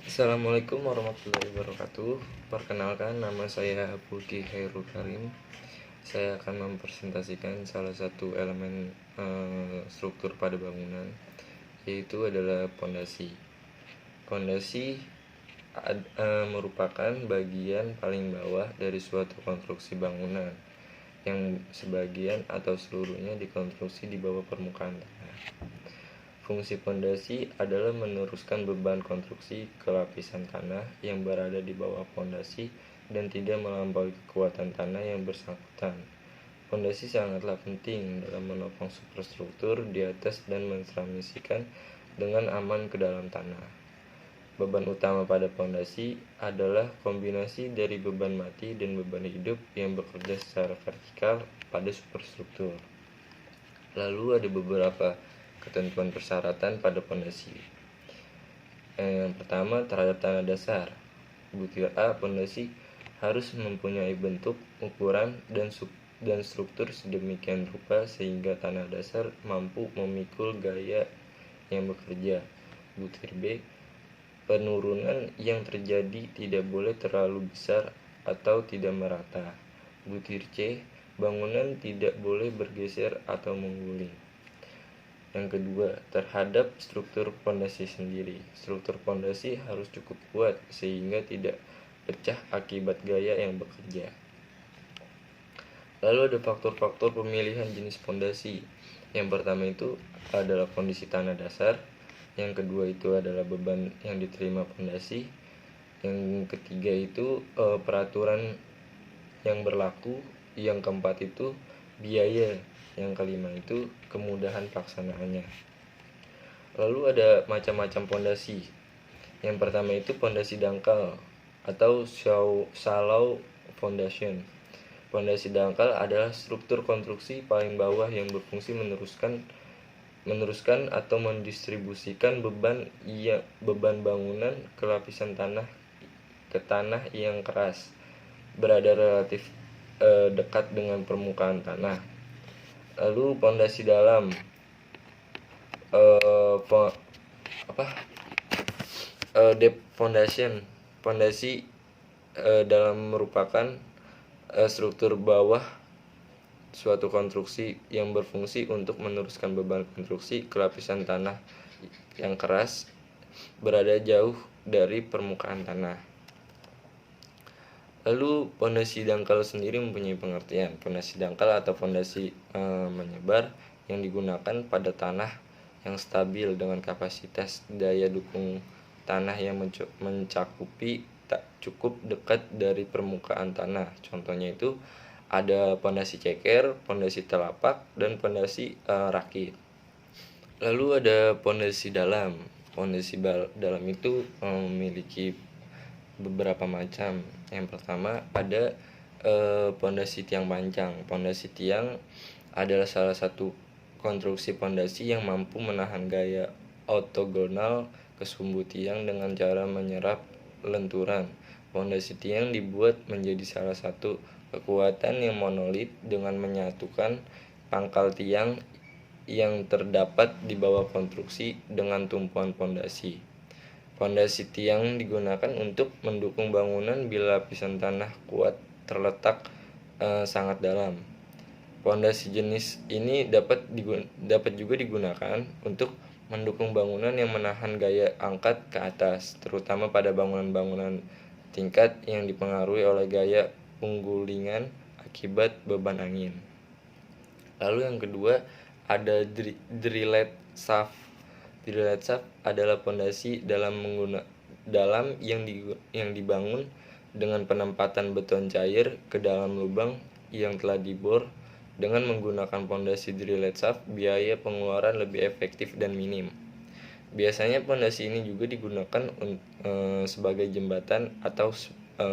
Assalamualaikum warahmatullahi wabarakatuh. Perkenalkan, nama saya Budi Khairul Karim. Saya akan mempresentasikan salah satu elemen struktur pada bangunan, yaitu adalah pondasi. Pondasi merupakan bagian paling bawah dari suatu konstruksi bangunan, yang sebagian atau seluruhnya dikonstruksi di bawah permukaan tanah. Fungsi pondasi adalah meneruskan beban konstruksi ke lapisan tanah yang berada di bawah pondasi dan tidak melampaui kekuatan tanah yang bersangkutan. Pondasi sangatlah penting dalam menopang superstruktur di atas dan mentransmisikan dengan aman ke dalam tanah. Beban utama pada pondasi adalah kombinasi dari beban mati dan beban hidup yang bekerja secara vertikal pada superstruktur. Lalu ada beberapa ketentuan persyaratan pada pondasi. Yang pertama, terhadap tanah dasar. Butir A, pondasi harus mempunyai bentuk, ukuran, dan struktur sedemikian rupa sehingga tanah dasar mampu memikul gaya yang bekerja. Butir B, penurunan yang terjadi tidak boleh terlalu besar atau tidak merata. Butir C, bangunan tidak boleh bergeser atau mengguling. Yang kedua, terhadap struktur pondasi sendiri. Struktur pondasi harus cukup kuat sehingga tidak pecah akibat gaya yang bekerja. Lalu ada faktor-faktor pemilihan jenis pondasi. Yang pertama itu adalah kondisi tanah dasar. Yang kedua itu adalah beban yang diterima pondasi. Yang ketiga itu peraturan yang berlaku. Yang keempat itu biaya. Yang kelima itu kemudahan pelaksanaannya. Lalu ada macam-macam pondasi. Yang pertama itu pondasi dangkal atau shallow foundation. Pondasi dangkal adalah struktur konstruksi paling bawah yang berfungsi meneruskan atau mendistribusikan beban bangunan ke lapisan tanah ke tanah yang keras, berada relatif dekat dengan permukaan tanah. Lalu pondasi dalam depth foundation. Pondasi dalam merupakan struktur bawah suatu konstruksi yang berfungsi untuk meneruskan beban konstruksi ke lapisan tanah yang keras, berada jauh dari permukaan tanah. Lalu pondasi dangkal sendiri mempunyai pengertian. Pondasi dangkal atau pondasi menyebar yang digunakan pada tanah yang stabil dengan kapasitas daya dukung tanah yang mencakupi tak cukup dekat dari permukaan tanah. Contohnya itu ada pondasi ceker, pondasi telapak, dan pondasi rakit. Lalu ada pondasi dalam. Pondasi dalam itu memiliki beberapa macam. Yang pertama ada pondasi tiang panjang. Pondasi tiang adalah salah satu konstruksi pondasi yang mampu menahan gaya ortogonal ke sumbu tiang dengan cara menyerap lenturan. Pondasi tiang dibuat menjadi salah satu kekuatan yang monolit dengan menyatukan pangkal tiang yang terdapat di bawah konstruksi dengan tumpuan pondasi. Pondasi tiang digunakan untuk mendukung bangunan bila lapisan tanah kuat terletak sangat dalam. Pondasi jenis ini dapat juga digunakan untuk mendukung bangunan yang menahan gaya angkat ke atas, terutama pada bangunan-bangunan tingkat yang dipengaruhi oleh gaya penggulingan akibat beban angin. Lalu yang kedua ada drillet shaft. Drillet shaft adalah pondasi dalam yang dibangun dengan penempatan beton cair ke dalam lubang yang telah dibor. Dengan menggunakan pondasi drillet shaft, biaya pengeluaran lebih efektif dan minim. Biasanya pondasi ini juga digunakan sebagai jembatan atau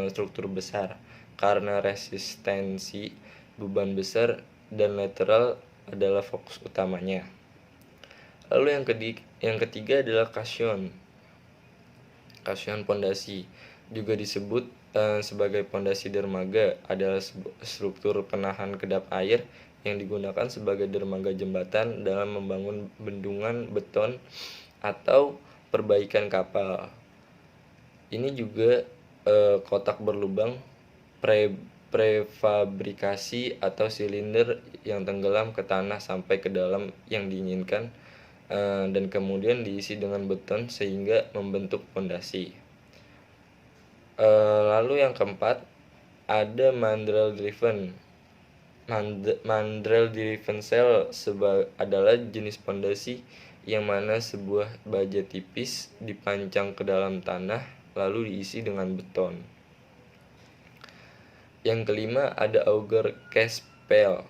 struktur besar karena resistensi beban besar dan lateral adalah fokus utamanya. Lalu yang ketiga adalah kasyon. Kasyon pondasi juga disebut sebagai pondasi dermaga, adalah struktur penahan kedap air yang digunakan sebagai dermaga jembatan dalam membangun bendungan beton atau perbaikan kapal. Ini juga kotak berlubang prefabrikasi atau silinder yang tenggelam ke tanah sampai ke dalam yang diinginkan, dan kemudian diisi dengan beton sehingga membentuk pondasi. Lalu yang keempat ada mandrel driven. Mandrel driven cell adalah jenis pondasi yang mana sebuah baja tipis dipancang ke dalam tanah lalu diisi dengan beton. Yang kelima ada auger caspel.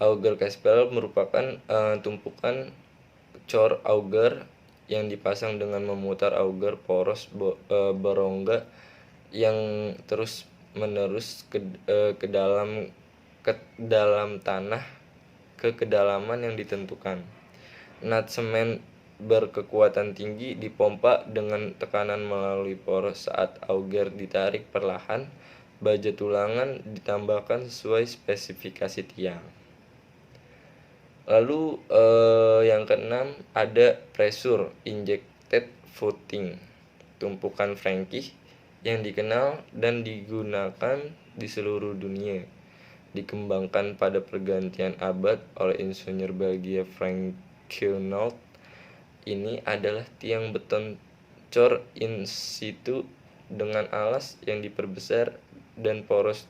Auger caspel merupakan tumpukan cor auger yang dipasang dengan memutar auger poros berongga yang terus menerus ke dalam tanah ke kedalaman yang ditentukan. Nat semen berkekuatan tinggi dipompa dengan tekanan melalui poros. Saat auger ditarik perlahan, baja tulangan ditambahkan sesuai spesifikasi tiang. Lalu yang keenam ada pressure injected footing, tumpukan Frankie yang dikenal dan digunakan di seluruh dunia. Dikembangkan pada pergantian abad oleh insinyur Belgia Frank Quinault. Ini adalah tiang beton cor in situ dengan alas yang diperbesar dan poros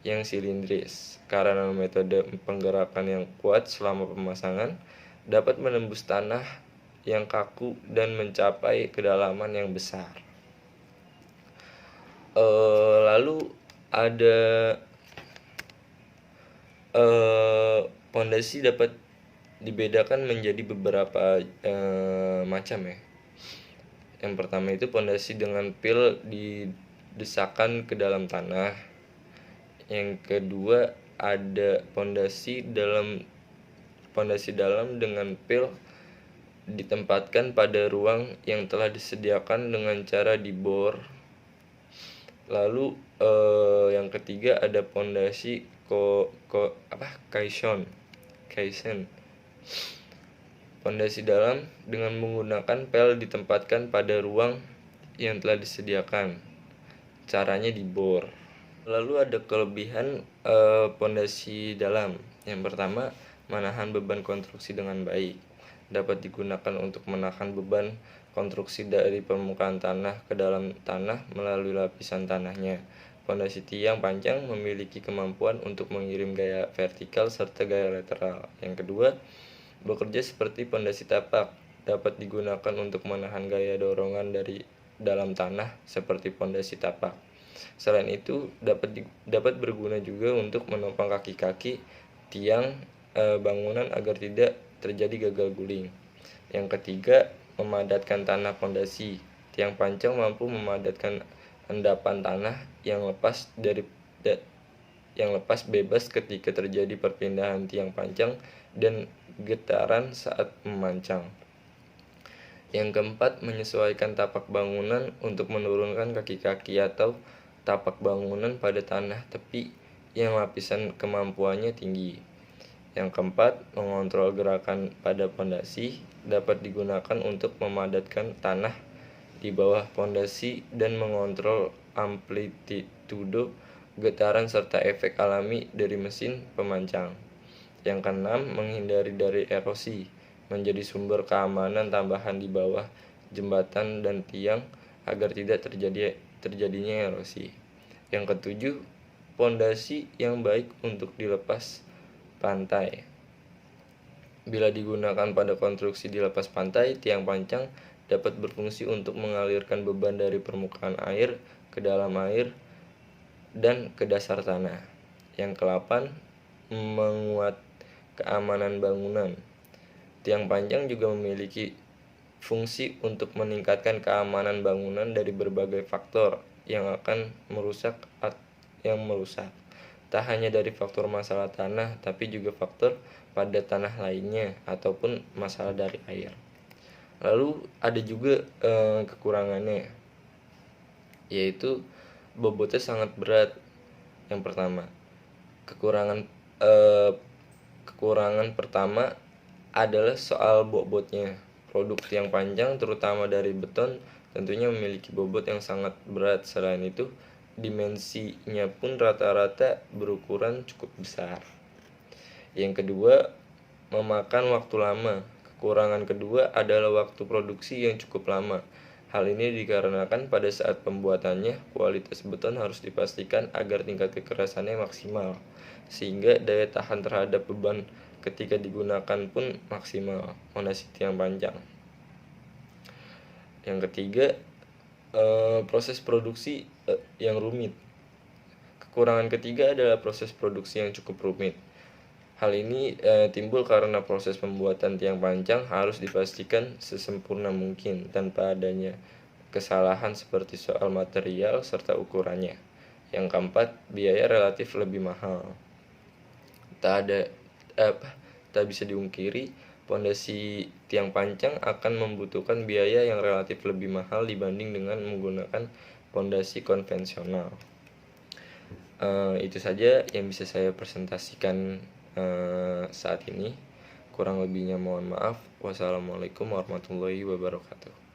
yang silindris. Karena metode penggerakan yang kuat selama pemasangan dapat menembus tanah yang kaku dan mencapai kedalaman yang besar. Lalu ada pondasi dapat dibedakan menjadi beberapa macam ya. Yang pertama itu pondasi dengan pil didesakan ke dalam tanah. Yang kedua ada pondasi dalam dengan pil ditempatkan pada ruang yang telah disediakan dengan cara dibor. Lalu yang ketiga ada pondasi caisson. Pondasi dalam dengan menggunakan pel ditempatkan pada ruang yang telah disediakan. Caranya dibor. Lalu ada kelebihan pondasi dalam. Yang pertama, menahan beban konstruksi dengan baik. Dapat digunakan untuk menahan beban konstruksi dari permukaan tanah ke dalam tanah melalui lapisan tanahnya. Pondasi tiang panjang memiliki kemampuan untuk mengirim gaya vertikal serta gaya lateral. Yang kedua, bekerja seperti pondasi tapak. Dapat digunakan untuk menahan gaya dorongan dari dalam tanah seperti pondasi tapak. Selain itu, dapat berguna juga untuk menopang kaki-kaki tiang bangunan agar tidak terjadi gagal guling. Yang ketiga, memadatkan tanah pondasi. Tiang panjang mampu memadatkan endapan tanah yang lepas bebas ketika terjadi perpindahan tiang panjang dan getaran saat memancang. Yang keempat, menyesuaikan tapak bangunan untuk menurunkan kaki-kaki atau tapak bangunan pada tanah tepi yang lapisan kemampuannya tinggi. Yang keempat, mengontrol gerakan pada pondasi. Dapat digunakan untuk memadatkan tanah di bawah pondasi dan mengontrol amplitudo getaran serta efek alami dari mesin pemancang. Yang keenam, menghindari dari erosi, menjadi sumber keamanan tambahan di bawah jembatan dan tiang agar tidak terjadinya erosi. Yang ketujuh, pondasi yang baik untuk dilepas pantai. Bila digunakan pada konstruksi di lepas pantai, tiang panjang dapat berfungsi untuk mengalirkan beban dari permukaan air ke dalam air dan ke dasar tanah. Yang ke-8, menguat keamanan bangunan. Tiang panjang juga memiliki fungsi untuk meningkatkan keamanan bangunan dari berbagai faktor yang merusak. Tak hanya dari faktor masalah tanah, tapi juga faktor pada tanah lainnya ataupun masalah dari air. Lalu ada juga kekurangannya, yaitu bobotnya sangat berat. Yang pertama, kekurangan pertama adalah soal bobotnya. Produk tiang panjang terutama dari beton tentunya memiliki bobot yang sangat berat. Selain itu, dimensinya pun rata-rata berukuran cukup besar. Yang kedua, memakan waktu lama. Kekurangan kedua adalah waktu produksi yang cukup lama. Hal ini dikarenakan pada saat pembuatannya, kualitas beton harus dipastikan agar tingkat kekerasannya maksimal, sehingga daya tahan terhadap beban ketika digunakan pun maksimal. Fondasi tiang panjang. Yang ketiga, proses produksi yang rumit. Kekurangan ketiga adalah proses produksi yang cukup rumit. Hal ini timbul karena proses pembuatan tiang panjang harus dipastikan sesempurna mungkin tanpa adanya kesalahan seperti soal material serta ukurannya. Yang keempat, biaya relatif lebih mahal. Tak bisa diungkiri, pondasi tiang panjang akan membutuhkan biaya yang relatif lebih mahal dibanding dengan menggunakan pondasi konvensional. Itu saja yang bisa saya presentasikan saat ini. Kurang lebihnya mohon maaf. Wassalamualaikum warahmatullahi wabarakatuh.